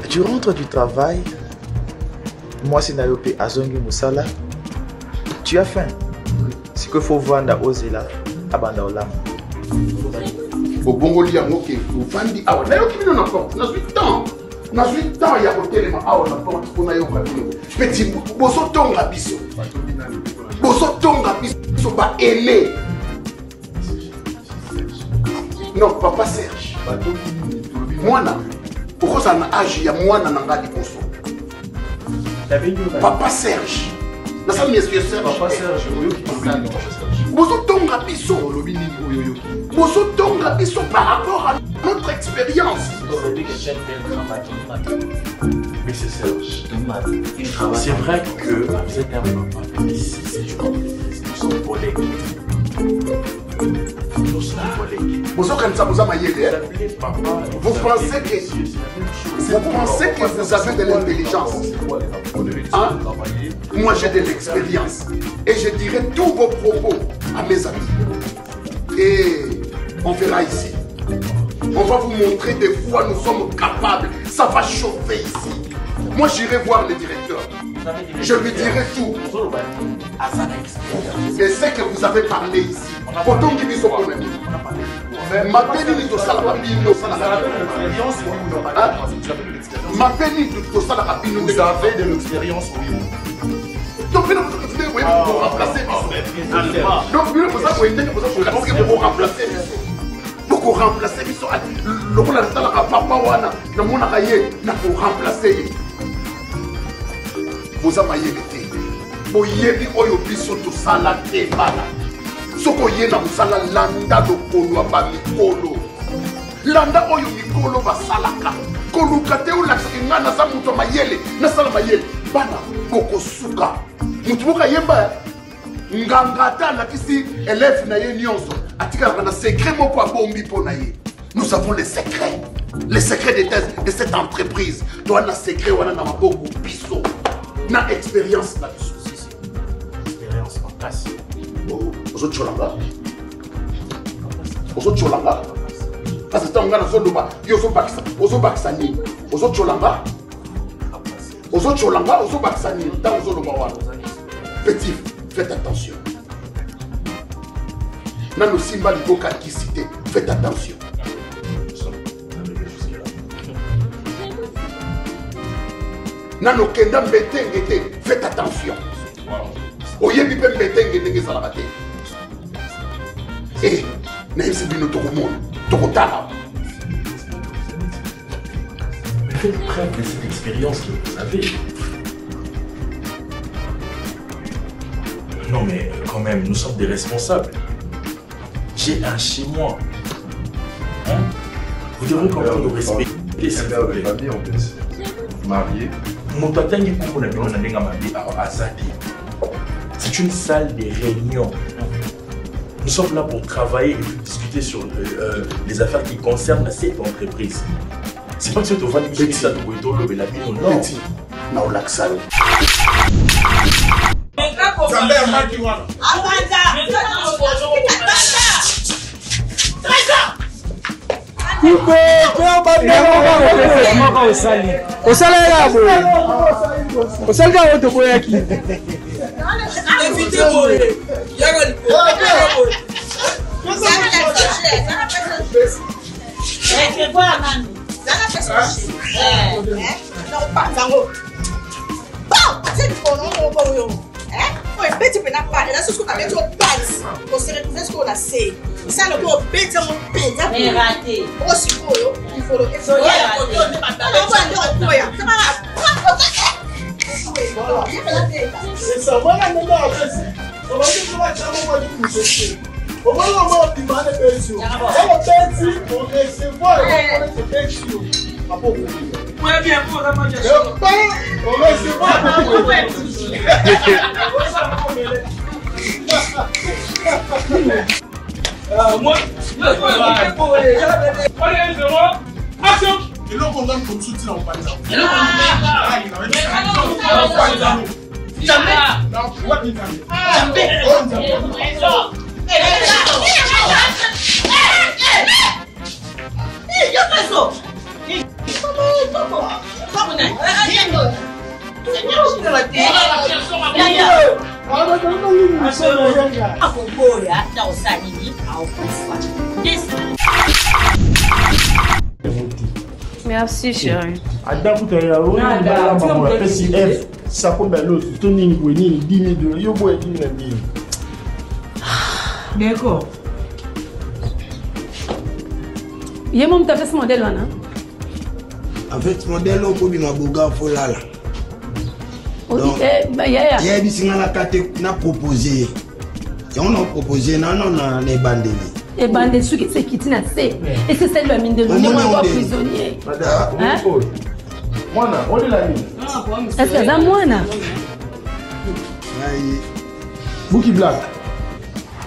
Tu rentres du travail, moi c'est Nayope Azongi Moussala, tu as faim. Ce qu'il faut vendre aux Zéla, à Bandaolam. Bongo li yango ke vandi awa nayoki bino na porte nazwi temps ya kotelema awa na porte mpona yoka bino petit bozotonga biso baene. Non, papa Serge mwana okozala na age ya mwana na nga liboso. Papa Serge nasali monsieur Serge bozotonga biso par rapport à notre expérience. Mais c'est Serge. C'est vrai que vous êtes un papa ici, c'est juste nous sommes collègues. Nous sommes collègues. Vous pensez que vous avez de l'intelligence, hein? Moi j'ai de l'expérience et je dirai tous vos propos à mes amis. Et on verra ici. On va vous montrer des fois nous sommes capables. Ça va chauffer ici. Moi j'irai voir le directeur. Je lui dirai tout. Et c'est que vous avez parlé ici. Pourtant qui dit ma peine de Salabino. Ma peine de Salabino. Vous avez de l'expérience, oui. Donc, vous remplacer. Donc, vous remplacer. Pour remplacer, le monde a papa wana, le monde a pour remplacer. Vous avez été. Vous avez oyo biso to sala te bala. Soko yena musala landa do kolo ba mikolo. Landa oyo mikolo ba salaka. Koluka te ola ngana za muto mayele, na sala mayele. Bana boko suka. Mutu boka yemba nganga ta la kisi élève na ye nyonso. Atika na secret moko bombi pona ye. Nous avons les secrets de cette entreprise. Toi na secret wana na maboko biso. Na expérience là dessus. Expérience en classe. Aux autres cholanga. Parce que on a na zone ba yo so bakisa. Ozo bakisani. Aux autres cholanga. Ozo bakisani dans zone ba wana. Petit, faites attention. Nano simba liboka qui cité, faites attention. Nano kenda mbetengete, faites attention. Oyebi pe mbetengete salabate. Eh, naïm bino tokomona, tokotala. Faites preuve de cette expérience que vous avez. Non mais quand même, nous sommes des responsables. J'ai un chez moi. Hein? Vous devrez quand même nous respecter. C'est la famille en plus. Marié. C'est une salle de réunion. Nous sommes là pour travailler et discuter sur les affaires qui concernent cette entreprise. C'est pas que tu vas dire que ça te le la vie, non. Non, l'accent. Bete pena parte, das coisas que eu bate. Você não fez com nascer. Sabe o que eu bete um pé, é raté. O se foi, e falou que foi. Não vai não foi. Tava lá. Isso, vai não dá assim. O que vai chamar de você? O que vai demandar preço? Ela pede, o recevoir, o preço. A pouco. Foi bien pour la manger. Eu pas, o recevoir. Et là, on a comme soutien en Panza. Merci chérie. D'accord. Il y a mon fait ce modèle là. En fait, ce modèle là, on peut bien faut là. Donc, il y a des signes à proposé. Si on a proposé, non, les bandés. Les bandés, ceux qui quittent na c'est. Et c'est celle la mine de l'eau, moi prisonnier. Madame, moi, on est là. Est-ce que c'est moi là? Bouki Black.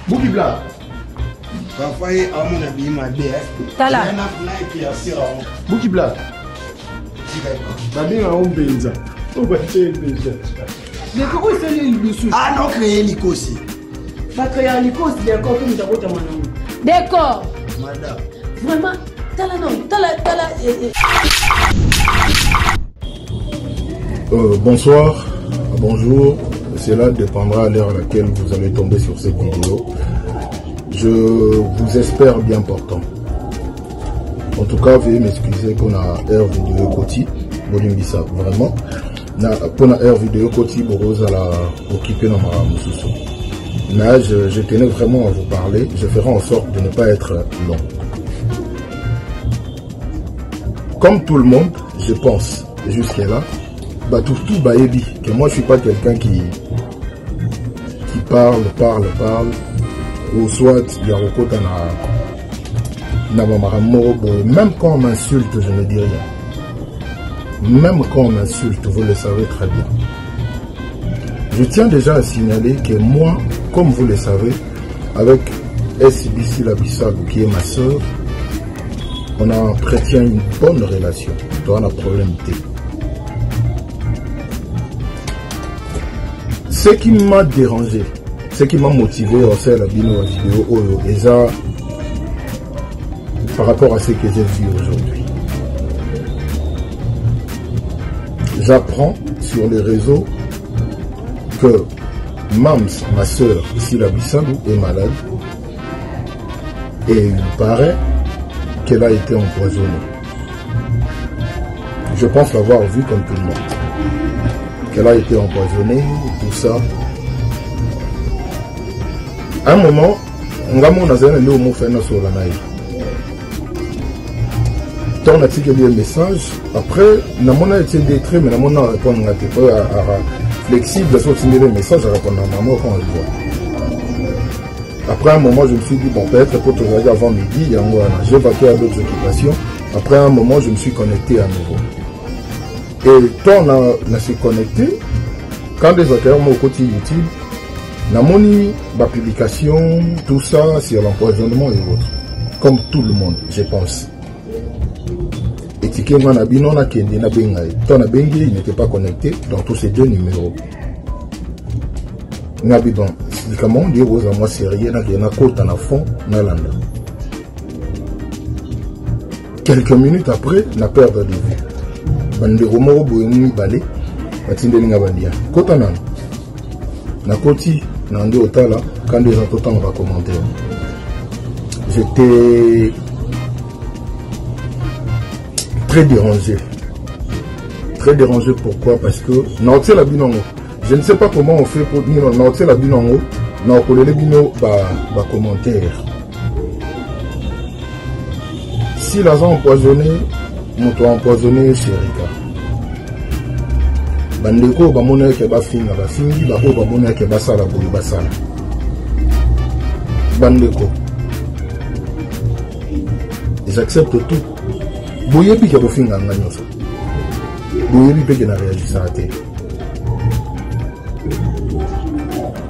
Bouki Black. Parfois, il y a un habillé ma belle. Tala. Bouki Black. Babi, on benza. On va chercher benza. Mais pourquoi c'est le souci? Ah non, créer l'icossi. Pas créer l'icossi, d'accord, comme tu as voté maintenant. D'accord. Madame. Vraiment, Tala non, Tala. Bonsoir, bonjour. Cela dépendra à l'heure à laquelle vous allez tomber sur cette vidéo. Je vous espère bien portant. En tout cas, veuillez m'excuser pour la air vidéo Koti. Bolimbisa, vraiment. Pour la air vidéo Koti, Borosa la occupé dans ma moussoussou. Mais je tenais vraiment à vous parler. Je ferai en sorte de ne pas être long. Comme tout le monde, je pense, jusqu'à là, tout baébi, que moi je suis pas quelqu'un qui parle, ou soit Yarokota na même quand on m'insulte, je ne dis rien. Même quand on m'insulte, vous le savez très bien. Je tiens déjà à signaler que moi, comme vous le savez, avec SBC Labissabou, qui est ma soeur, on entretient une bonne relation. On a problème. Ce qui m'a dérangé, ce qui m'a motivé à faire la vidéo déjà par rapport à ce que j'ai vu aujourd'hui. J'apprends sur les réseaux que Mams, ma soeur Sila Bissandou, est malade et il paraît qu'elle a été empoisonnée. Je pense l'avoir vu comme tout le monde. Qu'elle a été empoisonnée, tout ça. À un moment, on a on a tiré des messages. Après, on a été détruit, mais on a répondu à flexible, sur les messages, à répondre à maman quand on le voit. Après un moment, je me suis dit, bon, peut-être pour te regarder avant midi, j'ai vaqué à d'autres occupations. Après un moment, je me suis connecté à nouveau. Et quand on a se connecté, quand des auteurs m'ont côté YouTube, on a mis ma publication, tout ça, sur l'empoisonnement et autres. Comme tout le monde, je pense. Et Tiki Manabi, non, il n'était pas connecté dans tous ces deux numéros. Nabi, bon, comment on dit aux amours sérieux, il y a un côte en fond, quelques minutes après, on a perdu de vue. Bande romoro boyoni balé batinde linga bandia kota nan na koti na ndo otala quand des gens autant va commenter. J'étais très dérangé. Pourquoi? Parce que Naoté la binongo, je ne sais pas comment on fait pour dire Naoté la binongo, na kolele bino ba commentaire. Si la gens empoisonné, moto empoisonné chez Rika. Bandeko bamona ke bafinga bafingi bako bamona ke basala boye basala. Bandeko. J'accepte tout. Boyebi ke bofinga nganyoso. Boyebi pe ke na réagissa à terre.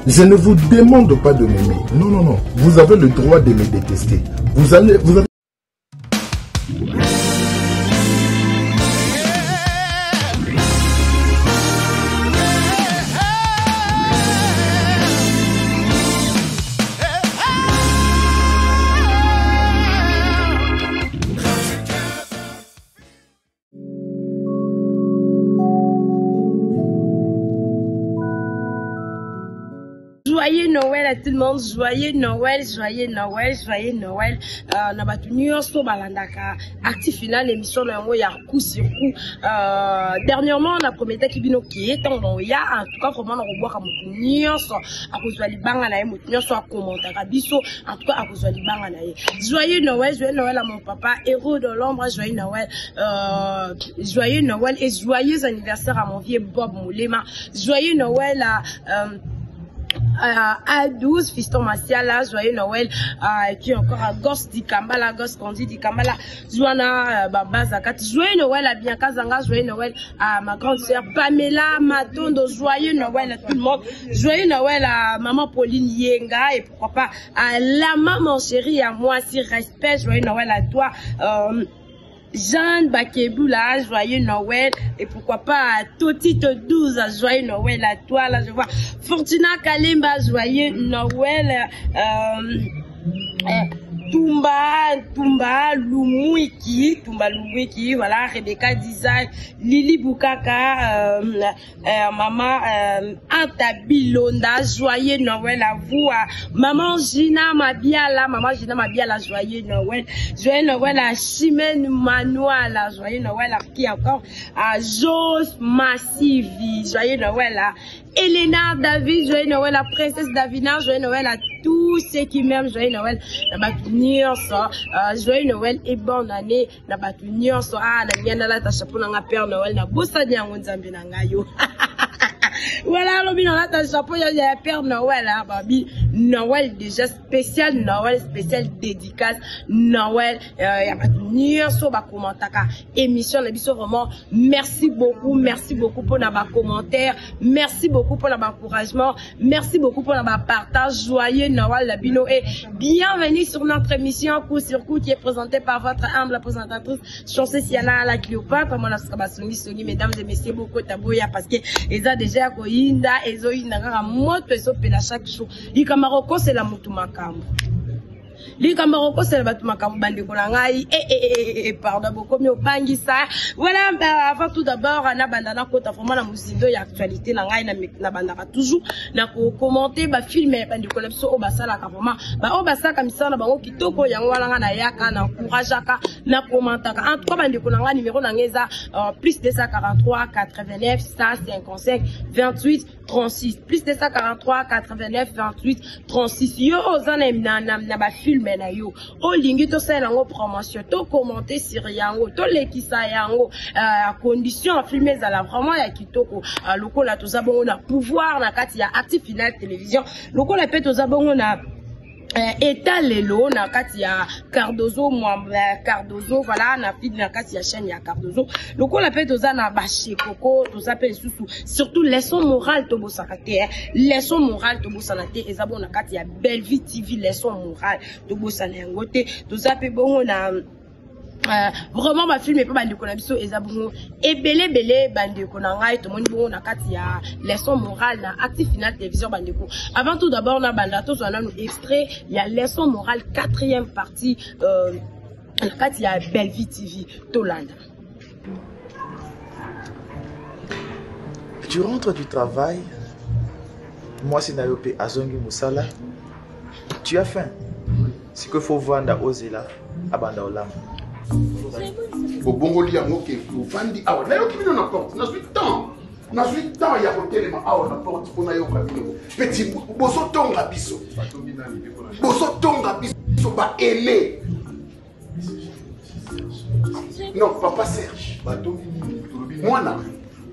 Je ne vous demande pas de m'aimer. Non. Vous avez le droit de me détester. Vous avez Joyeux Noël à tout le monde, joyeux Noël, joyeux Noël, joyeux Noël. Na batu nyonso balandaka actif final l'émission na yango ya coup sur coup. Dernièrement on a promis ki bino ki etango ya en tout cas vraiment na robwa mutu nyonso akozwa libanga na ye mutu nyonso akomenta biso en tout cas akozwa libanga na ye. Joyeux Noël à mon papa héros de l'ombre, joyeux Noël et joyeux anniversaire à mon vieux Bob Moulema. Joyeux Noël à 12 fiston Masiala, joyeux Noël qui est encore à Gos Dikambala, Gos Kondi Dikambala, Joana Baba Zakat, joyeux Noël à Bianca Zanga, joyeux Noël à ma grande sœur Pamela Matondo, joyeux Noël à tout le monde, joyeux Noël à maman Pauline Yenga et pourquoi pas à la maman chérie, à moi si respect, joyeux Noël à toi Jeanne Bakeboula, joyeux Noël, et pourquoi pas à Totite 12, joyeux Noël à toi, là je vois Fortuna Kalimba, joyeux Noël, Tumba Lumwiki, voilà, Rebecca Design, Lily Bukaka, maman Anta Bilonda, joyeux Noël à vous, maman Gina Mabiala, joyeux Noël à Chimène Manoala, joyeux Noël à qui encore, à Jos Massivi, joyeux Noël à Elena David, joyeux Noël à Princesse Davina, joyeux Noël à tous ceux qui m'aiment, joyeux Noël, joyeux Noël et bonne année, na batu nyonso, na nyana la ta chapeau na Père Noël, na bossa nyango nzambe na ngayo. Voilà, l'objet dans la chapeau, il y a Père Noël, hein, babi. Noël déjà spécial, Noël spécial dédicace, Noël, il y a pas de nyonso ba commentaka émission na biso vraiment. Merci beaucoup pour nos commentaires, merci beaucoup pour nos encouragements, merci beaucoup pour nos partages. Joyeux Noël la bino et bienvenue sur notre émission coup sur coup qui est présentée par votre humble présentatrice Chancé Siana la Cléopâtre, mon Songi, mesdames et messieurs, beaucoup taboya parce que ils ont déjà koinda ezo inanga moto ezo pela chaque jour. Maroko c'est la mutu makambo. Lika Maroko c'est la batu makambo bande kolangai pardon beaucoup mieux bangisa. Voilà, avant tout d'abord na bandana kota vraiment la musindo ya actualité na ngai na bandaka toujours na ko commenter ba filmer bande kolapso o basala ka vraiment ba o basaka misana bango kitoko yango wala na yaka na encourageaka na commentaka. En tout cas bande kolanga numéro na ngeza plus 243 89 155 28 36 plus 243 89 28 36 yo ozana na ba filmer na yo o lingi to sala ngo promotion to commenter sur yango to lekisa yango à condition à filmer za la vraiment ya kitoko lokola to zabongo na pouvoir na kati ya active final télévision lokola pe to zabongo na etalelo na kati ya Cardozo Cardozo voilà na fille na kati ya chaîne ya Cardozo lokola pe toza na bache koko toza pe susu surtout leçon morale to bosakate leçon morale to bosanate ezabo na kati ya Belleville TV leçon morale to bosana ngote toza pe bongo na vraiment ma film et pas bande kona biso ezabungo ebele bande kona ngai to moni bongo na kati ya leçon morale na active final télévision bande ko avant tout d'abord na banda to zana nous extrait il y a leçon morale 4e partie na kati ya Belleville TV Tolanda. Tu rentres du travail, moi c'est Nayope Azongi Musala, tu as faim, c'est qu'il faut vendre aux Zela à Banda Olam. Bobongoli yango ke vandi awa na yo kibino na porte na suite temps ya hotel ma awa na porte pona yo kabino petit boso tonga biso ba aimé non papa Serge mwana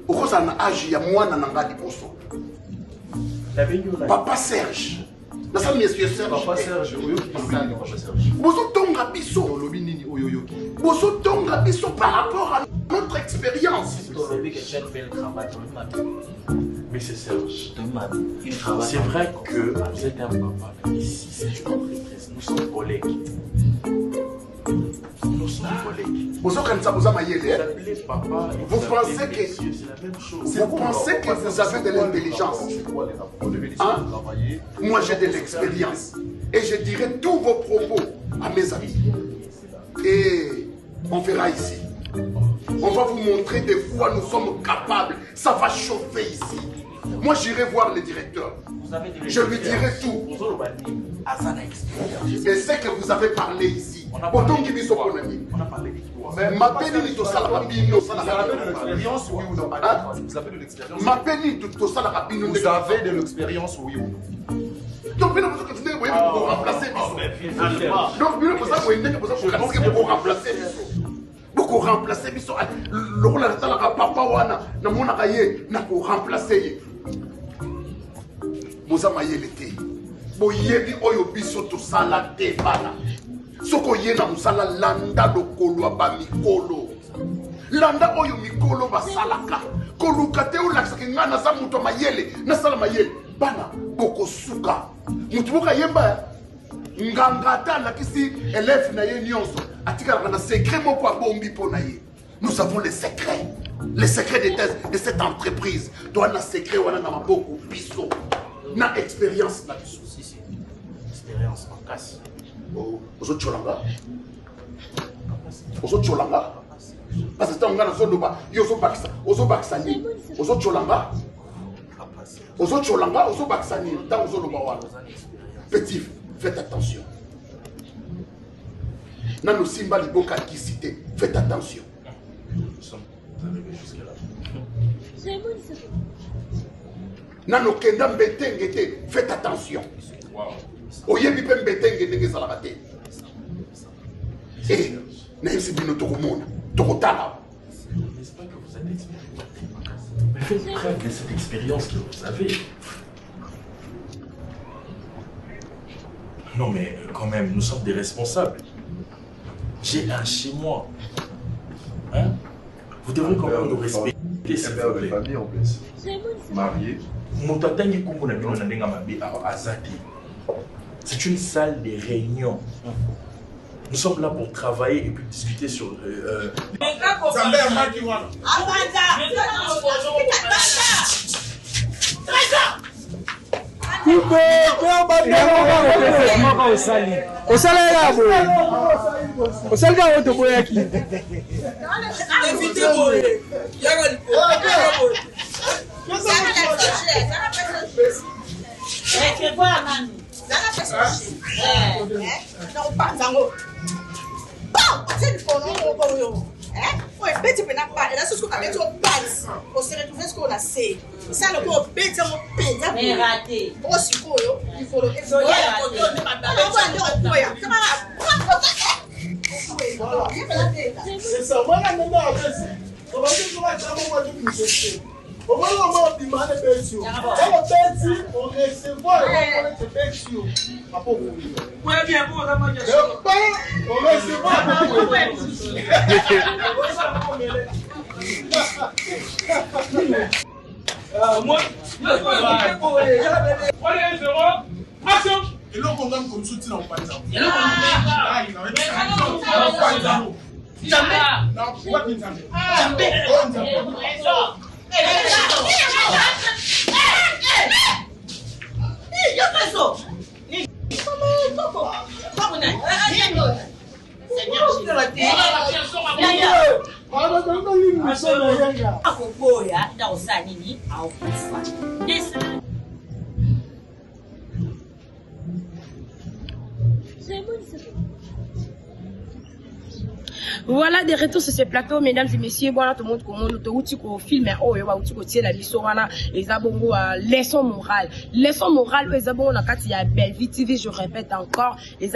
okosa na âge ya mwana na ngadi boso papa Serge na ça monsieur Serge papa Serge papa Serge boso tonga biso boso tonga biso par rapport à notre expérience. Mais c'est Serge. C'est vrai que vous êtes un papa, mais ici c'est une entreprise. Nous sommes collègues. Vous pensez que vous avez de l'intelligence. Hein? Moi j'ai de l'expérience. Et je dirai tous vos propos à mes amis. Et on verra ici. On va vous montrer des fois nous sommes capables. Ça va chauffer ici. Moi, j'irai voir le directeur. Je lui dirai tout. Et c'est que vous avez parlé ici. On a parlé de l'expérience, oui ou non? Vous avez de l'expérience? Vous avez de l'expérience, oui ou non? Donc, vous remplacer. Donc, vous remplacer. Beaucoup remplacer biso le rôle de la papa wana na mona kaye na ko remplacer bozama yelete boyebi oyo biso to sala te bana soko yena musala landa lokolo ba mikolo landa oyo mikolo basalaka koluka te olakisaka ngana za muto mayele na sala mayele bana boko suka mutu boka yemba nganga ta lakisi élève na ye nyonso atika na secret moko abombi pona ye. Nous avons les secrets de cette entreprise. Toi na secret wana na maboko biso na expérience na biso. Si expérience en casse. Ozo cholanga parce que tanga na zoloba yo ozo bakisa ni ozo cholanga ozo bakisa ni ta ozo loba wana. Petit, faites attention. Nano simba liboka qui cité, faites attention. Nous sommes arrivés jusque-là. Nano kenda mbetengete, faites attention. Oyebi pe mbetengete ke salabate. Eh, naïsi bino tokomona, tokotala. N'est-ce pas que vous êtes expérimenté? Mais faites preuve de cette expérience que vous avez. Non mais quand même, nous sommes des responsables. J'ai un chez moi. Hein? Vous devrez quand même nous respecter, s'il vous plaît. Famille en plus. Marié. C'est une salle de réunion. Nous sommes là pour travailler et puis discuter sur... Ça le corps bête mon pédale. Mais raté. Aussi coyo, il faut le faire. C'est ça, moi là maintenant après ça. On va dire que là ça moi je me suis. On va le demander pension. On recevoir on pension. À pour vous. Oui bien pour la manger. On recevoir moi, action! Et là, on comme soutien en pas exemple. Voilà des retours sur ce plateau, mesdames et messieurs. Voilà tout le monde comment nous film oh la mission wana les abongo leçon morale les abongo na kati ya Belle Vie TV, je répète encore les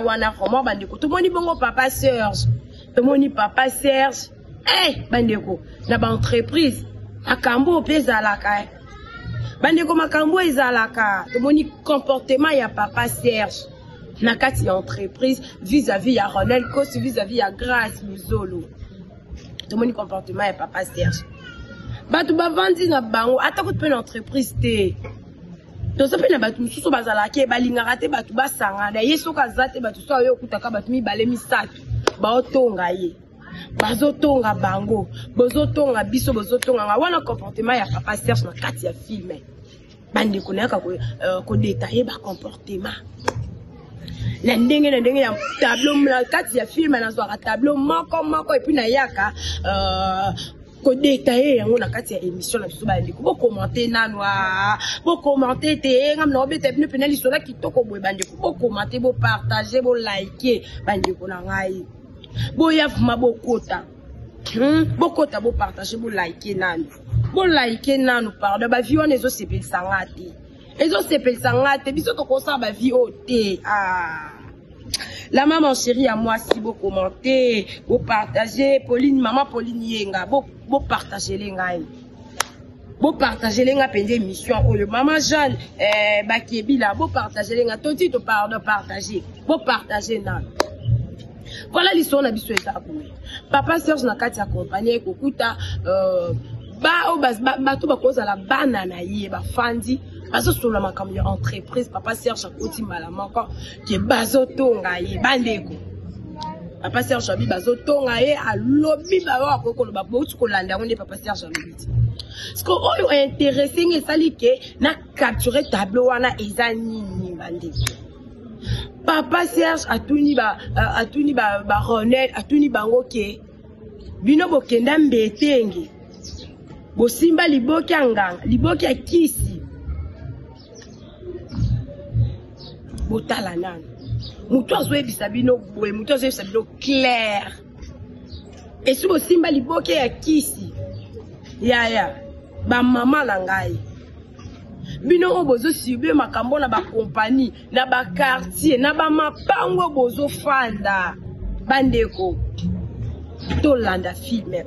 wana vraiment bandeko tout le monde bongo papa Serge tout le monde papa Serge bandeko na ba entreprise makambo pezalaka bandeko makambo ezalaka tout le monde comportement ya papa Serge na kati ya entreprise vis-à-vis ya Ronel Kosi vis-à-vis ya Grâce Luzolo tout le monde comportement ya papa Serge batu bavandi na bango ata ko pe na entreprise te to so pe na batu mususu bazalaki balingaka te batu basanga na yeso kazate batu so yo kutaka batu mibale misato baotonga ye bazotonga bango bozotonga biso bozotonga wana comportement ya papa Serge na kati ya film bandi konaka ko détailler ba comportement la ndenge ya tableau la kati ya film na zo tableau moko et puis na yaka ko détailler yango na kati ya émission na biso ba ndeko bo commenter nanwa bo commenter te ngam na obete pene pene lisola kitoko boye ba ndeko bo commenter bo partager bo liker ba ndeko na ngai bo ya fuma bo kota bo partager bo liker nanu pardon ba vie on ezo sepelisa ngate biso to kosa ba vie ote la maman chérie à moi si vous commentez, vous partagez, maman Pauline Yenga, vous partagez les gars. Vous partagez les gars pendant l'émission. Maman Jeanne, Bakébi là, vous partagez les gars. Tout de suite, pardon, partagez. Vous partagez nan. Voilà l'histoire n'a biso ça pour. Papa Serge n'a qu'à t'accompagner, Kokuta, tout ba cause à la banana yé, ba fandi. Parce que sur la entreprise, Papa Serge a côté malamanko qui est bazotonga yé bandeko. Papa Serge a bazotonga yé à lobby ba ko lo ba bouti ko landa on Papa Serge a lobby. Ce qu'on est intéressé c'est ça que na capturer tableau wana ezani ni bandeko. Papa Serge a tuni ba Ronel a tuni bango ke bino bokenda mbetenge. Bo simba liboki nganga, liboki akisi. Botala nana mutu azoyebisa bino boye mutu azoyebisa bino clair esi bosimba liboke ya kisi yaya bamama na ngai bino oyo bozosubie makambo na bakompani na bakartier na bamapango bozofanda bandeko tolanda filme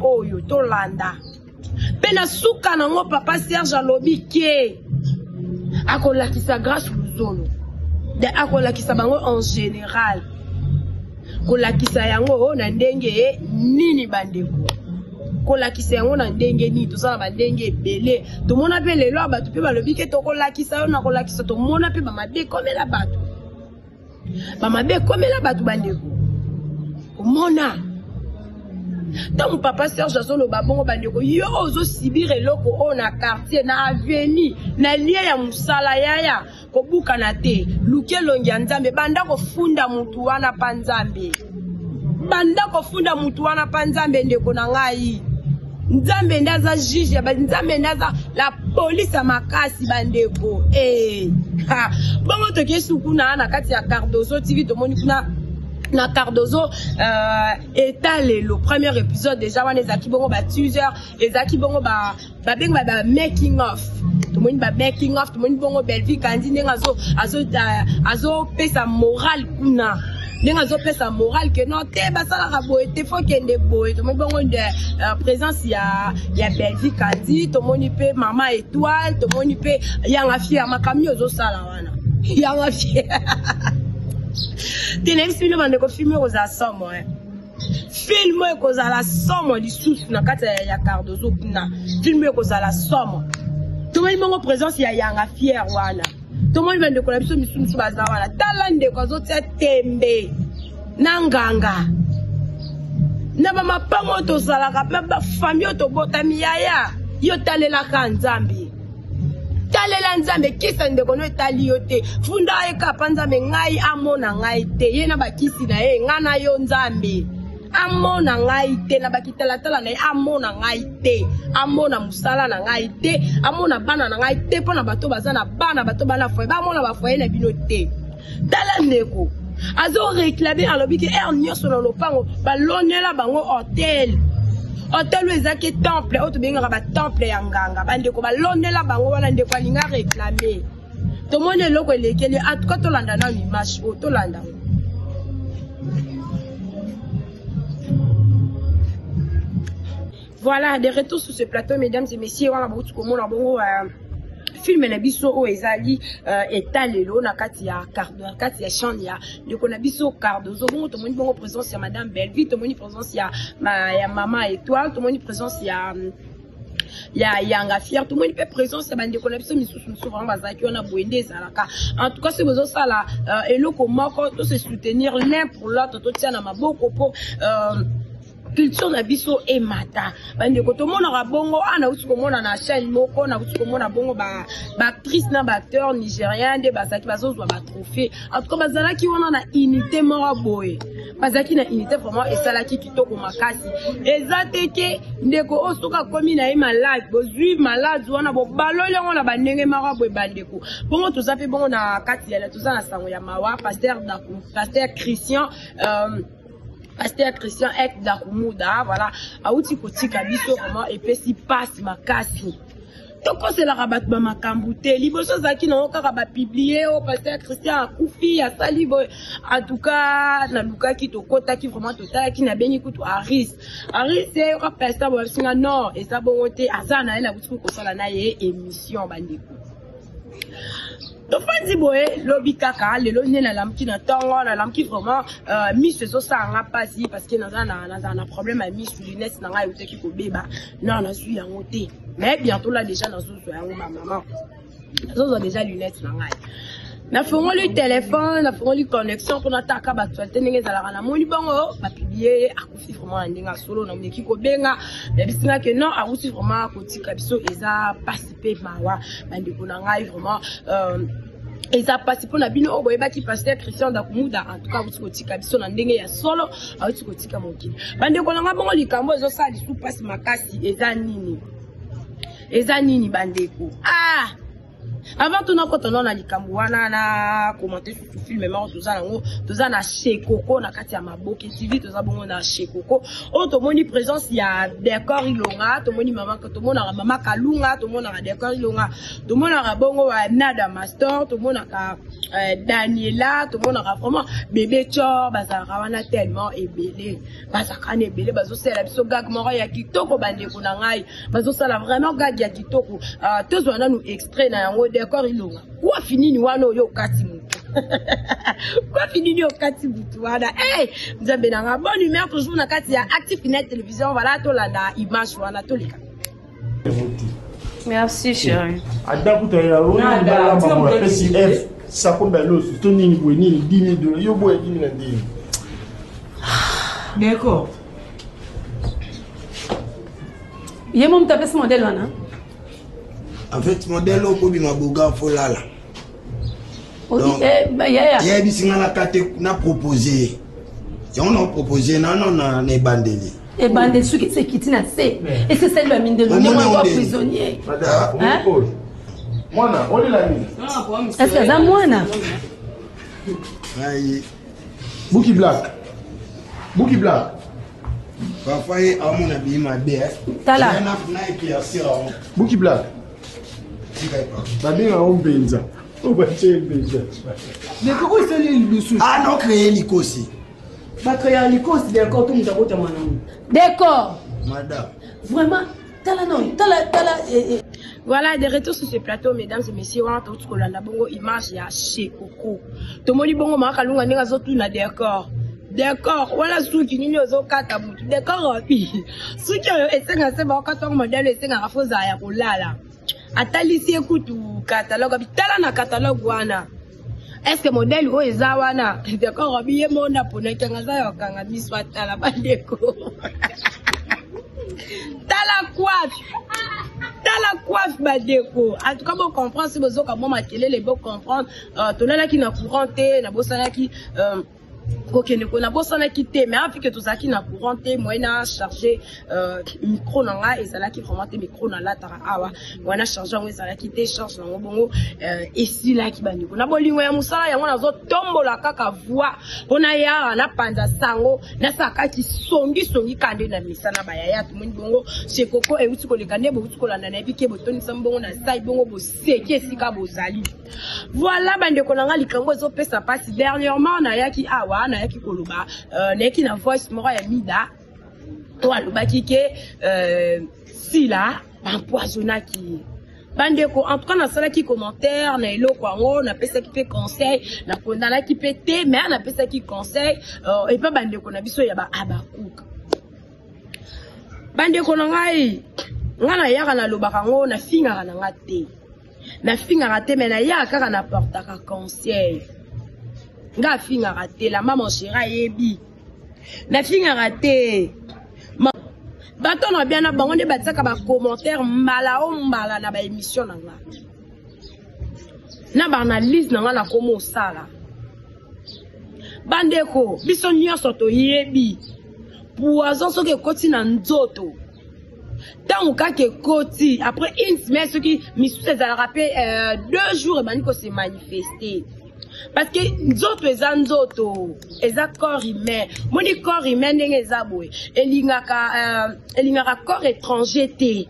oyo tolanda mpe na suka nango Papa Serge alobi ke akolakisa grâce luzolo de akolakisa bango en général kolakisa yango na ndenge nini bandeko kolakisa yango na ndenge nini tosala bandenge ebele tomona pe lelo bato pe balobi ke tokolakisa yo na kolakisa tomona pe bamabe komela bato bandeko omona donc Papa Serge Azolo babongo bandeko yo ozo sibire eloko o na quartier na avenue na lia ya musala yaya ko buka na te luke longi ya nzambe banda ko funda mutu wana panzambe ndeko na ngai nzambe ndaza juge nzambe ndaza la police ya makasi bandeko bongo to kesu kuna na kati ya Cardozo TV to moni kuna na Cardozo étalé le premier épisode déjà on les aki bongo ba teaser les aki bongo ba making of tout monde ba making of tout monde bongo Belvi kandi ndenga azo pesa moral kuna ndenga azo pesa moral que non te basala ka boye te faut kende boye tout monde bongo de présence ya Belvi kandi tout monde pe maman étoile tout monde pe yanga fier makamio zo sala wana yanga fier Tene film bande ko filmer aux assomo film ko za la somo di sous na kata ya Cardozo kuna film ko za la somo to moni mongo présence ya yanga fier wana to moni bande ko la biso misu baza wana talande ko zo tembe na nganga na ba mapango to sala ka ba famille to botami yaya yo talela ka nzambi talela nzambe kisa ndeko no etali yo te funda ekapa nzambe ngai amona ngai te ye na bakisi na ye ngana yo nzambe amona ngai te na bakitalatala na ye amona ngai te amona musala na ngai te amona bana na ngai te mpona bato baza na bana bato bana foye bamona bafoye na bino te tala ndeko azo réclame alobi ke nyonso na lopango balonela bango hotel ezaki temple oto bengaka ba temple ya nganga bandeko balonela bango wana ndeko alinga réclamer tomone eloko elekeli atuka tolanda na image o tolanda voilà de retour sur ce plateau mesdames et messieurs wana bauti komona bongo film na biso o ezali etalelo na kati ya Cardozo kati ya Chania ndeko na biso Cardozo bongo tomoni bongo présence ya madame Belvi tomoni présence ya maman étoile tomoni présence ya yanga fier tomoni pe présence ya bandeko na biso misusu vraiment bazaki ona boende ezalaka en tout cas c'est besoin ça là eloko moko to se soutenir l'un pour l'autre to tia na maboko po culture na biso e mata bande ko to mona ka bongo ana uti ko mona na chaîne moko na uti ko mona bongo ba actrice na ba acteur nigérien de basaki bazozwa ba trophée en tout cas bazalaki wana na unité moko boye bazaki na unité vraiment esalaki kitoko makasi ezate ke ndeko osoka komi na malade bo juive malade wana bo balole ngona bandenge moko boye bandeko bongo tozape bongo na kati ya toza na sango ya mawa pasteur Christian Ek Dakumuda, voilà, auti kotika biso vraiment epesi passe makasi. Toko c'est la rabat ba makambute, liboso zaki na oka ba publier au pasteur Christian akufi ya salibo en tout cas na luka ki tokota ki vraiment total ki na beni kutu Aris c'est au pasteur ba singa non et ça bongote azana ela kutu ko sala na ye émission bandeko. Tofanzi boye lobi kaka lelo nena lamki na tongo na lamki vraiment miss so ça nga pasi parce que na problème à miss lunette na nga yoteki ko beba non na suis yango te mais bientôt là déjà na zo yango maman zo déjà lunette na nga na fongo le téléphone na fongo le connexion pour nataka ba actualité ndenge zalaka na moni bongo ba publier akufi vraiment ndinga solo na meki ko benga mais bisinga que non akufi vraiment kotika biso eza participer mawa bandeko na ngai vraiment et ça participe na bino oboye baki pasteur Christian Dakumuda en tout cas vous kotika biso na ndenge ya solo auti kotika mokili bandeko na nga bongo likambo ezo sa lisu passe makasi eza nini bandeko avant tout notre nom na likambo wana na commenter sur ce film mais toza na chez Coco na kati ya Maboke TV toza bongo na chez Coco o to moni présence ya décor ilonga to moni mama Kalunga to mona ka décor ilonga to mona ka bongo wa Nada Master to mona ka Daniela to mona ka vraiment bébé Chor bazaka wana tellement ebele bazaka na ebele bazo sala biso gag moro ya kitoko bandeko na ngai bazo sala vraiment gag ya kitoko tozo na nous extrait na yango d'accord ilonga kwa finini wana yo kati mutu kwa finini yo kati mutu wana nzambe na nga bonne humeur toujours na kati ya Active Télévision voilà to landa image wana to lika. Merci chérie. Adakuta ya woni bala mama PCF sakomba loso to nini bweni $10,000 yo boye 10,000 ndini. D'accord. Yemo mtapesa modèle wana. En fait, modèle au bout de ma bouga folala. Donc, il y a des signes à la proposé. On a proposé, non, les bandeli. Et bandeli, ceux qui sont assez. Et c'est celle de la mine de l'eau, moi, prisonnier. Madame, moi, on est la mine. Est-ce que c'est moi, là? Bouki Black. Parfois, il y a un habillé ma bête. T'as là. Bouki Black. Babin a un benza. On va chercher benza. Mais pourquoi c'est le souci? Ah non, créer l'icossi. Pas créer l'icossi, d'accord, tout le monde a d'accord. Madame. Vraiment, t'as là. Voilà, des retours sur ce plateau, mesdames et messieurs, on a tout ce qu'on a bongo image ya chez Coco. Tout le monde dit bongo makalunga nenga zotu na d'accord. D'accord, voilà ce qui nous a kata mutu. D'accord, ce qui est un assez bon quand on modèle est un affaire ya kolala. Atalisi écoute catalogue bitala na catalogue wana. Est-ce que modèle o ezawana? D'accord, biye mona pona kanga ya kanga biswa tala bandeko. Tala coiffe bandeko. En tout cas bon comprendre si vous comme ma télé les bon comprendre tonala qui na couranté na bosana qui OK, nous avons besoin de quitter, mais après que tout ça qui n'a courant, moi na chargé micro nanga et ça là qui vraiment micro na la tara awa, moi na chargé moi ça là quitter charge na bongo ici là qui bandi. On a bolingo ya musala ya mona zo tombo la kaka voix, on a ya na panza sango na saka ki songi kande na misana ba ya tout monde bongo chez Coco et uti ko le kande bo uti ko landa na bike botoni sambongo na sai bongo bo seke sika bozali. Voilà bande ko nanga likango zo pesa passe dernièrement na ya ki awa na yaki koloba neki na voice moko ya mida to alobaki ke sila empoisonnaki bandeko en tout cas na salaki commentaire na eloko yango na pesaki pe conseil na kondalaki pe te mais na pesaki conseil et pas bandeko na biso ya ba abakuka bandeko na ngai ngana yaka na lobaka ngo na fingaka na nga te na fingaka te mais na yaka kaka na portaka conseil nga finga raté la maman chéra yebi na finga raté bato na bien na bango nde batisaka ba commentaire mbala o mbala na ba émission na nga na ba analyse na nga na komo osala bandeko biso nyonso toyebi poison soki ekoti na nzoto ntango kaka ekoti après une semaine soki misusu ezalaka mpe 2 jours ebandi kose manifeste parce que nzoto eza nzoto eza corps humain moni corps humain ndenge eza boye elingaka corps étranger te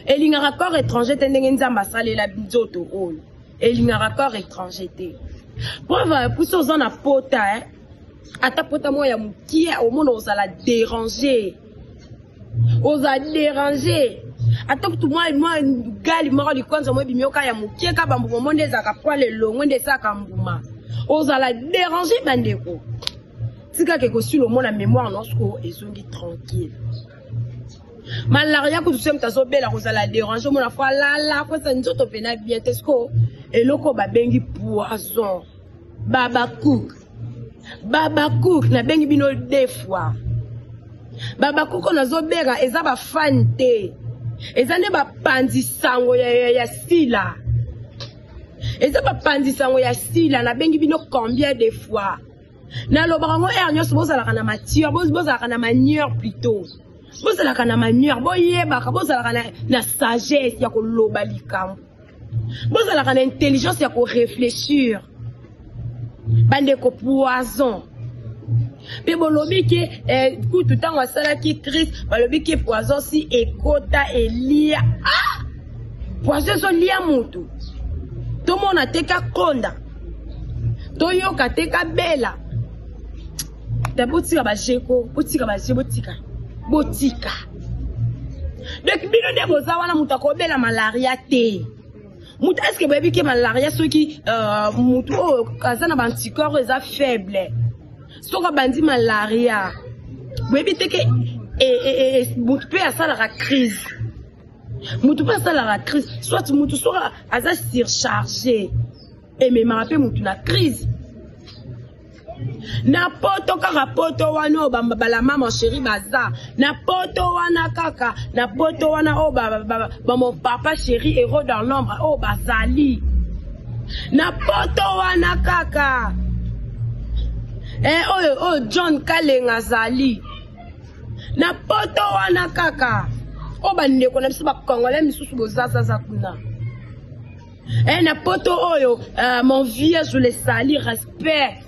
elingaka corps étranger te ndenge nzambe asalela nzoto oyo elingaka corps étranger te preuve puso oza na pota ata pota moko ya mokie omona ozala déranger oza déranger ata kutu mwa gali moko likonza mwa bimioka ya mokie ka bambuma mo nde ezalaka poil elongwe nde esaka mbuma ozala déranger bandeko tikaka ekosila omona mémoire nosko ezongi tranquille malaria kutu se mutu azobela kozala déranger omona fo alala kosa nzoto pena bien te siko eloko babengi poison babacook nabengi bino 2 fois babacook oyo nazobera eza bafani te eza nde bapandi sango ya sila eza bapandi sango ya sila nabengi bino combien de fois nalobaka ngo ere nyonso bozalaka na matière bozalaka na manière plutôt bozalaka na manière boyebaka bozalaka na sagesse ya koloba likambo bozalaka na intelligence ya koréfléchir bandeko poison mpe bolobi ke kutu ntango asalaki Christ balobi ke poison si ekota elia poison ezolia mutu tomona teka konda toyoka teka bela te botika bajeko botika baje botika donc bino nde boza wana mutu akobela malaria te mutu eske boyebi ke malaria soki mutu oyo aza na banticorps eza faible soki abandi malaria boyebi te ke mutu mpe asalaka crise mutu mpe asalaka crise soit mutu soki aza surchargé ememaka mpe mutu na crise na poto kaka poto wana oyo balama mon chéri baza na poto wana kaka na poto wana oyo mon papa chéri héros dans l'ombre oyo bazali na poto wana kaka oyo John Kalenga azali na poto wana kaka oyo bandeko na biso bakongolais misusu bozazaza kuna na poto oyo mon vieux je le sali respect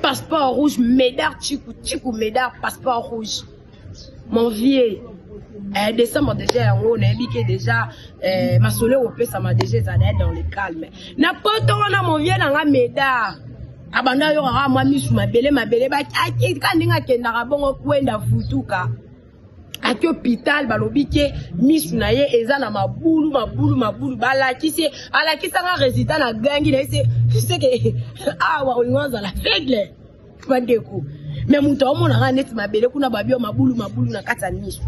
passeport rouge, médard, chikou, médard, passeport rouge. Mon vieux, décembre déjà, on a dit que déjà, ma soleil au ça m'a déjà dans le calme. N'importe où, mon vieux, dans un médard. Abanda yo ra moi misu mabele ba ka ndinga kendaka bongo kwenda futuka ati hôpital balobi ke misu na ye eza na mabulu balakisi alakisanga résultat na gangi na ese tu que awa olingoza la faible bandeko mais mutu omona nga neti mabele kuna babio mabulu na kata misu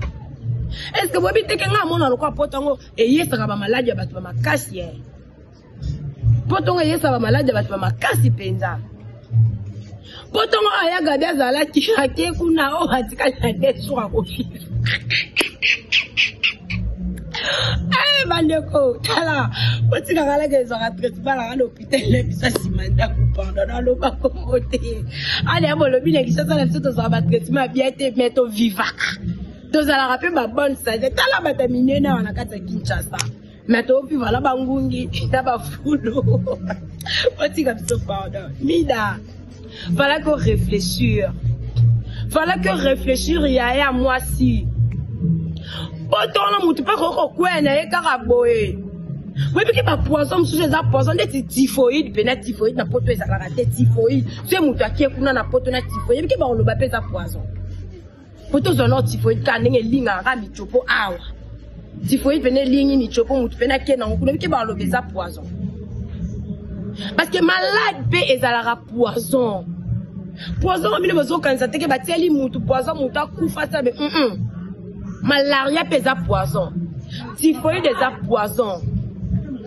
est-ce que bobi teke nga mona lokwa potongo eyesaka ba maladi ya batu ba makasi ye potongo eyesaka ba maladi ya batu ba makasi penza potongo ayaga dezala kishake kuna o hatika na desura kofi bandeko tala otika kala ke ezaka traitement na l'hôpital le bisa simanda kupanda na loba komote ale abolobi ne kisasa na biso tozala ba traitement bien te meto vivaka tozala rappe ba bonne santé tala bata minena wana kata Kinshasa meto vivre la bangungi na ba fulu otika biso pardon mida fallait que réfléchir il y a à moi si potona mutu pa ko kwena e kaka boye we biki ba poison msusu za poison de typhoïde pena typhoïde na poto eza kaka te typhoïde c'est mutu akie kuna na poto na typhoïde biki ba lo ba pesa poison poto zo no typhoïde ka ndenge linga nga michopo awa typhoïde pena lingi ni chopo mutu pena kena ngukuna biki ba lo beza poison parce que malade pe ezalaka poison bino bezo kanisa teke batieli mutu poison mutu akufa sabe malaria pesa poison typhoïde eza poison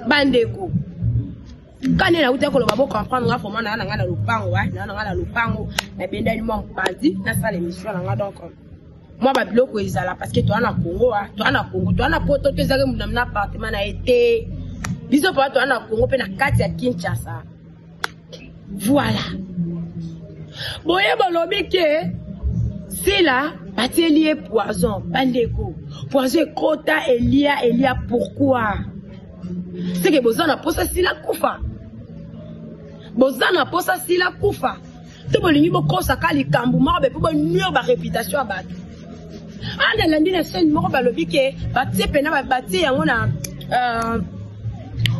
bandeko Quand il a eu qu'on va comprendre, on va faire le lupango, le lupango, mais bien d'éléments partis, dans ça l'émission, donc. Moi, je suis bloqué parce que toi, en Congo, toi, en Congo, toi, en Congo, tu as un appartement a été. Bisous pour toi, en Congo, tu as 4 Kinshasa. Voilà. Bon, il y a un lobby qui c'est là, c'est lié poison, bandeko. Poison, quota, Elia, pourquoi? C'est que besoin de poser si la koufa. Besoin de poser si la koufa. Tu peux lui dire que ça a les camboumars, mais pour une meilleure réputation à battre. Ah, dans l'année, c'est une mort, le bique, bâti, pena, bâti, on a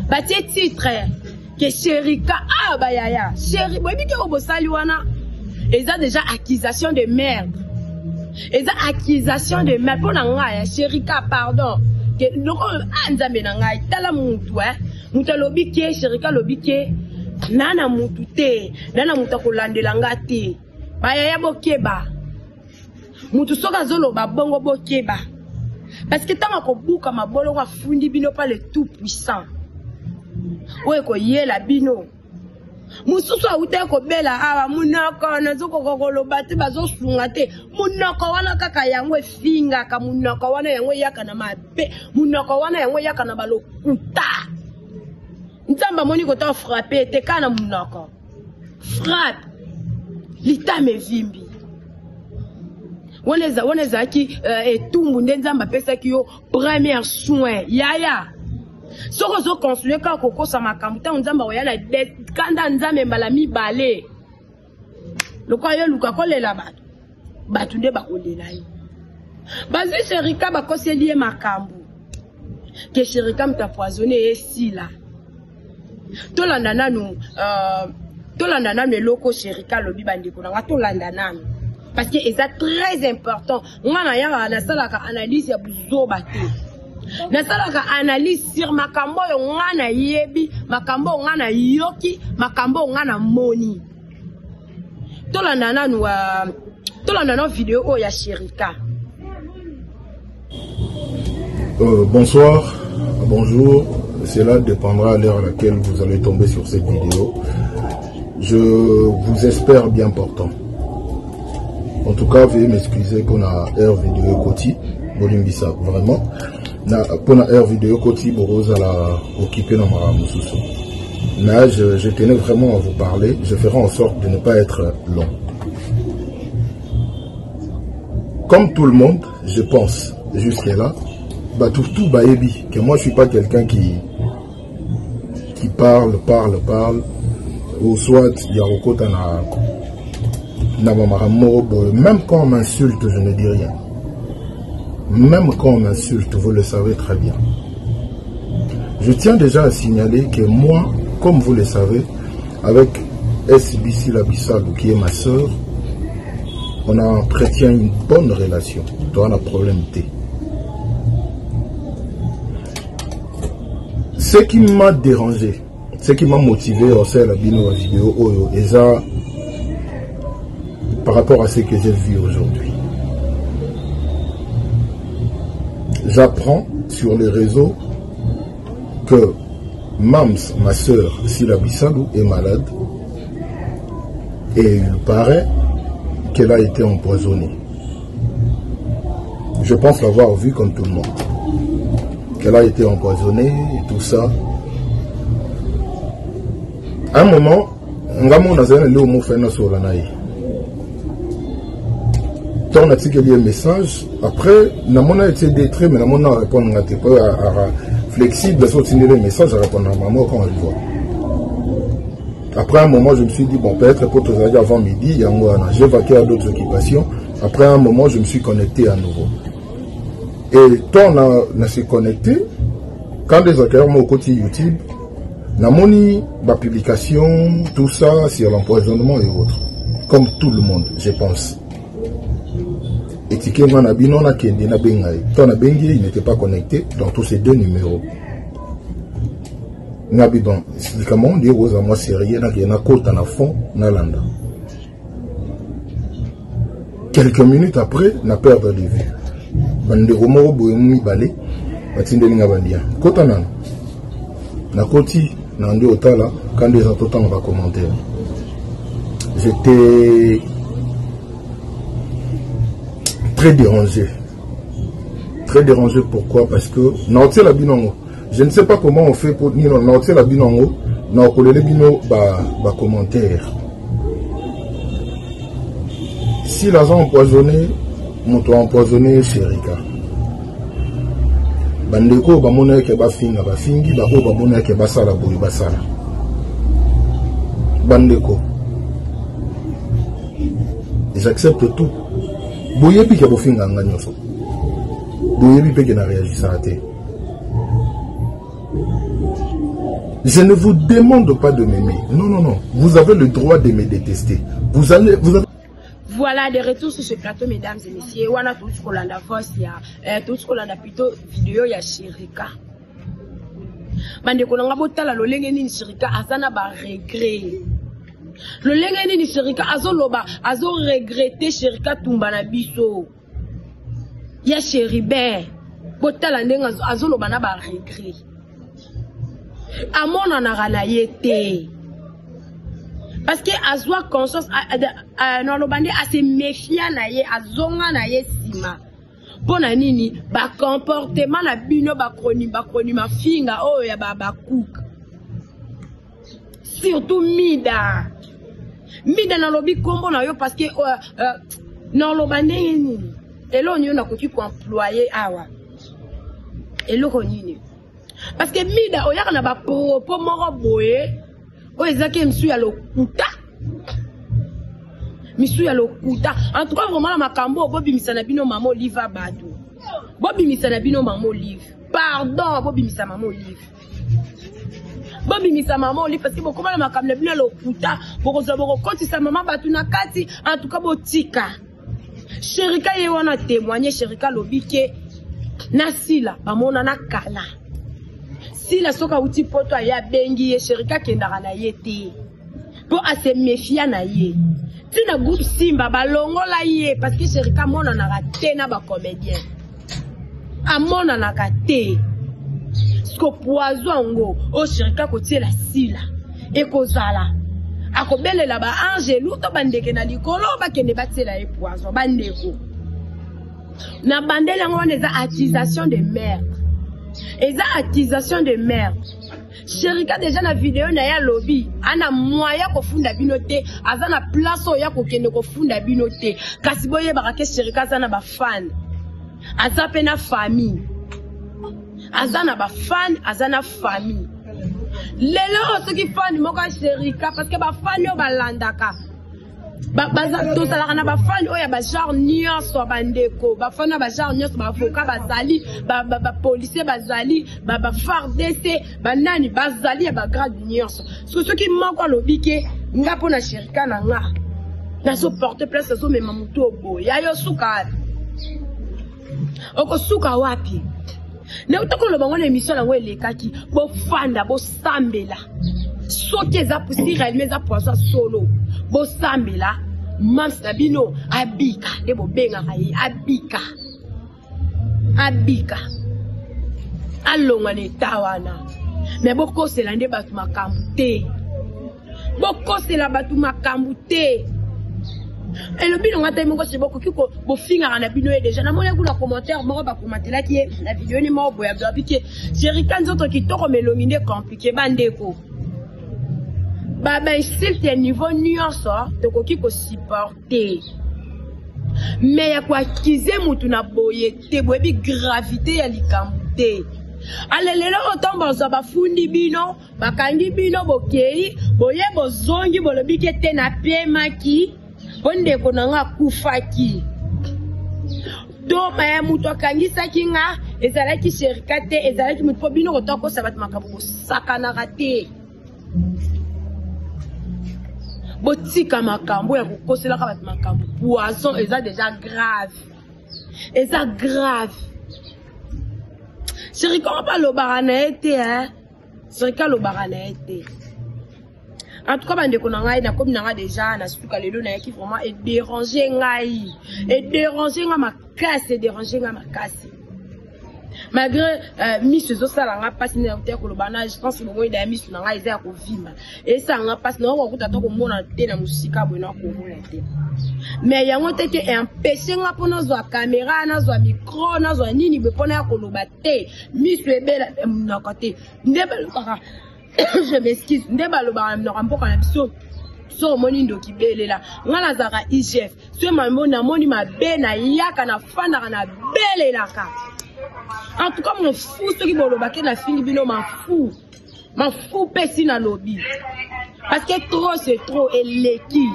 bâti titre, que Chérika, ah, bah, ya, chéri, oui, bique, au Bossaluana, ils ont déjà accusation de merde. Ils ont accusation de merde, pour l'anga, Chérika, pardon, que nous, anzambe nanga, tala moutou, mouta lobike, Chérika lobike, nana moutou te, nana mouta kolande langate, bah, ya, bokeba. Mutu soka zolo ba bongo bokeba. Parce que tant qu'on bouka ma bolo wa fundi bino pas le tout puissant. Ouais ko yela bino. Mususu awute ko bela awa munoko na zoko kokolo bati bazo sunga te. Munoko wana kaka yango finga ka munoko wana yango yaka na mabe. Munoko wana yango yaka na balo kunta. Nzamba moni ko ta frapper te kana munoko. Frappe. Lita me vimbi. Waneza qui etumbu ndenzamba pesa ki yo premier soin yaya soko zo construire ka koko sa makambuta nzamba oyana kanda nzambe mbala mibale lokwa yo luka kolela batu nde bakolela yo bazi Chérika bakoseli makambu ke Chérika mtapoisonné esila tolanda nanu eloko Chérika lobi bandeko nanga tolanda nanu. Parce que c'est très important. On a une analyse ya buzoba te. Na salaka analyse sur makambo ngana yebi, makambo ngana yoki, makambo ngana moni. Tolanda na vidéo ya Chérika. Bonsoir, bonjour. Cela dépendra à l'heure à laquelle vous allez tomber sur cette vidéo. Je vous espère bien portant. En tout cas, veuillez m'excuser pour la heure vidéo côté. Bolimbisa, vraiment. Pour la heure vidéo côté, Borosa l'a occupé dans ma moussoussou. Mais je tenais vraiment à vous parler. Je ferai en sorte de ne pas être long. Comme tout le monde, je pense, jusqu'à là, bah tout baébi, que moi je suis pas quelqu'un qui parle, ou soit il y a Rokotana. Même quand on m'insulte, je ne dis rien. Même quand on m'insulte, vous le savez très bien. Je tiens déjà à signaler que moi, comme vous le savez, avec SBC Labissalou, qui est ma soeur, on entretient une bonne relation. On a problème T. Ce qui m'a dérangé, ce qui m'a motivé à faire la vidéo, et ça, par rapport à ce que j'ai vu aujourd'hui. J'apprends sur les réseaux que Mams, ma soeur Sila Bissalou, est malade et il paraît qu'elle a été empoisonnée. Je pense l'avoir vu comme tout le monde. Qu'elle a été empoisonnée et tout ça. À un moment, on a on a tiré un message. Après, on a été détruit, mais on a répondu à flexible, on a tiré le message, à répondre à maman quand elle voit. Après un moment, je me suis dit, bon, peut-être pour te dire avant midi, j'ai vaqué à d'autres occupations. Après un moment, je me suis connecté à nouveau. Et quand on s'est connecté, quand des accueilleurs m'ont côté YouTube, on a mis ma publication, tout ça, sur l'empoisonnement et autres. Comme tout le monde, je pense. Et il n'était pas connecté dans tous ces deux numéros. Nabiban, expliquement, on dit aux amours sérieux, il y a un côté en fond, Nalanda. Quelques minutes après, on a perdu de vue. Bande Romoro Boumi Balé, Batinde Lingabandia. Côte en na côté, Nandi Otala, quand les autres on va commenter. J'étais très dérangé. Très dérangé, pourquoi? Parce que Naotia la binongo. Je ne sais pas comment on fait pour dire Naotia la binongo. Naotia la binongo ba commentaire. Si la zone empoisonnée, mon toit empoisonné chez Rika. Bandeko ba mona ke ba finga ba fingi ba ko ba mona ke ba sala boy ba sala. Bandeko. J'accepte tout. Boyebi ke bo finga nganyoso. Boyebi pe ke na réagir à té. Je ne vous demande pas de m'aimer. Non, non, non. Vous avez le droit de me détester. Vous avez... Voilà, des retours sur ce plateau, mesdames et messieurs. On a tout ce qu'on a fait, tout ce qu'on a plutôt vidéo, il y a Chérika. Bandeko nanga botala lo lenge ni Chérika azana ba regret. Lo lenge ni Chérika azoloba azo regretter Chérika tumba na biso. Ya Chéribe botala ndenga azoloba na ba regret. Amona na rana yete. Parce que azwa conscience non lo bande a se méfier na ye azonga na ye sima. Pona nini ba comportement na bino ba kroni ma finga oh ya ba cook. Surtout Mida na lobi kombo na yo parce que non lo bande nini elo nyo na koki ko employer awa. Elo ko nini. Parce que Mida oyaka na ba propos moko boye. Oh, ezaki misu ya lokuta. Misu ya lokuta. En tout cas, vraiment, la makambo, Bobi Misanabino Mamo Live à Badou. Bobi Misanabino Mamo Live. Pardon, Bobi Misanamo Live. Bobi Misanamo Live, parce que beaucoup de makambo, le lokuta. Pour que vous comptez sa maman Batuna Kati, en tout cas, Botika. Chérika Yewana témoigné, Chérika Lobike. Nasila, Bamona Nakala. Si la soka uti poto ya bengi ye Chérika kendara na yete pour se méfier na ye tu na groupe Simba balongola ye parce que Chérika mona na raté na ba comédien amona na raté sko poison ngo o Chérika ko tie la sila e kozala akobelela ba angelu to bandeke na likolo ba kende batela e poison bandeko na bandela ngo neza accusation de meurtre. Et ça, accusation de merde. Chérika déjà na vidéo na ya lobby. Ana moyen ko funda binote. Aza na place o ya ko kende ko funda binote. Kasi boye barake Chérika za na ba fan. Aza pe na famille. Aza na ba fan, aza na famille. Lelo ceux qui fan moka Chérika parce que ba fan yo balandaka. Tout ça là ba fan oya ba genre nyonso bandeko ba fan ba genre nyonso ba avocat bazali ba policier bazali ba FARDC ba nani bazali ba grade nyonso ceux qui manquent lobike nga pona Chérika na nga na so porte place so mema mutu obo ya yo suka oko suka wapi ne utoko lo bango na émission na ngo elekaki bo fanda bo sambela soki eza poussière elle meza poisson solo bo sambela mams nabino abika de bo benga kai abika alonga ne tawana mais boko c'est l'ande batu makamute boko c'est la batu makamute et le bino ngata mongo c'est boko kiko bo finga na bino déjà na mona kuna commentaire moko ba commenter là qui la vidéo ni mo boya bapike Chérika nzoto kitoko melomine compliqué bandeko. Baba ici c'est niveau nuance de koki ko supporter mais ya kwa kize mutu na boyete boyebi gravité ya likamute alelelo otomba za bafundi bino bakangi bino bokei boye bozongi bolobi kete na pemaki bonde ko nanga kufaki do ma mutu akangisaki nga ezalaki Chérika te ezalaki mutu po bino kotoko sabat makabu sakana raté. Botika makambo ya kokosela ka bat makambo poison eza déjà grave. Eza grave. Chérika on pas lo barana été hein. Chérika lo barana été. En tout cas bande ko nanga na comme nanga déjà na suka lelo na qui vraiment et déranger ngai. Et déranger nga makasi, déranger nga makasi. malgré Miss Zosalanga passe na hotel kolobana, je pense que bon il a mis na nga isa ko vima et ça nga passe na ko kuta to ko mona te na musika bona ko mona te mais yango te ke empêcher nga pona zo caméra na zo micro na zo nini be pona koloba te Miss ebela na côté ndebelo kaka je m'excuse ndebalo ba na mboka na biso so moni ndoki belela ngala zaka IGF so mamona moni mabe na yaka na fanda na belela ka. En tout cas, mon fou, ce qui m'a dit la Philippine, m'en fou, pessi na lobby. Parce que trop, c'est trop, et l'équipe.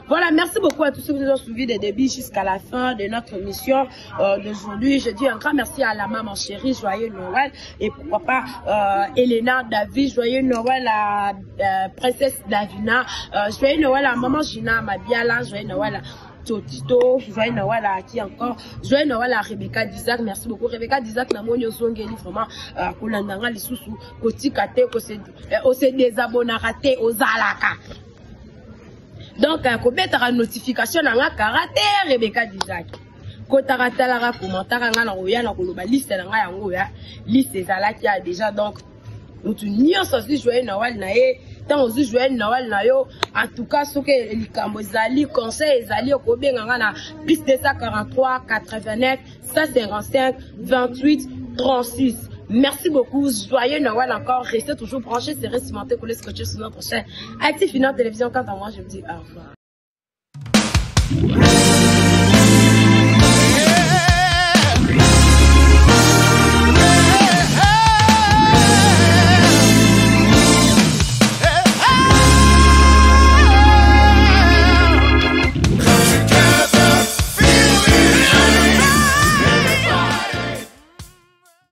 Voilà, merci beaucoup à tous ceux qui nous ont suivis des débuts jusqu'à la fin de notre mission d'aujourd'hui. Je dis un grand merci à la maman chérie, joyeux Noël, et pourquoi pas Elena, David, joyeux Noël à princesse Davina, joyeux Noël à maman Gina, Mabiala, joyeux Noël à Tito, joyeux Noël à qui encore, joyeux Noël à Rebecca Dizak, merci beaucoup. Rebecca Dizak, na moni osongeli vraiment kolandanga lisusu kotikate kose désabonner raté aux alaka. Donc, kobetara notification na nga karaté Rebecca Dizak. Kotara la commentaire nga na oya na koloba liste na nga yango ya liste ezalaki ya déjà donc mutu nyonso si joyeux Noël na ye tant ozi joyeux Noël na yo en tout cas ce que likambo ezali conseil ezali okobenga nga na plus 243 89 155 28 36. Merci beaucoup, joyeux Noël encore, restez toujours branchés, c'est cimenté, collez, scotché sur notre chaîne Active Finance Télévision. Quant à moi, je vous dis au revoir.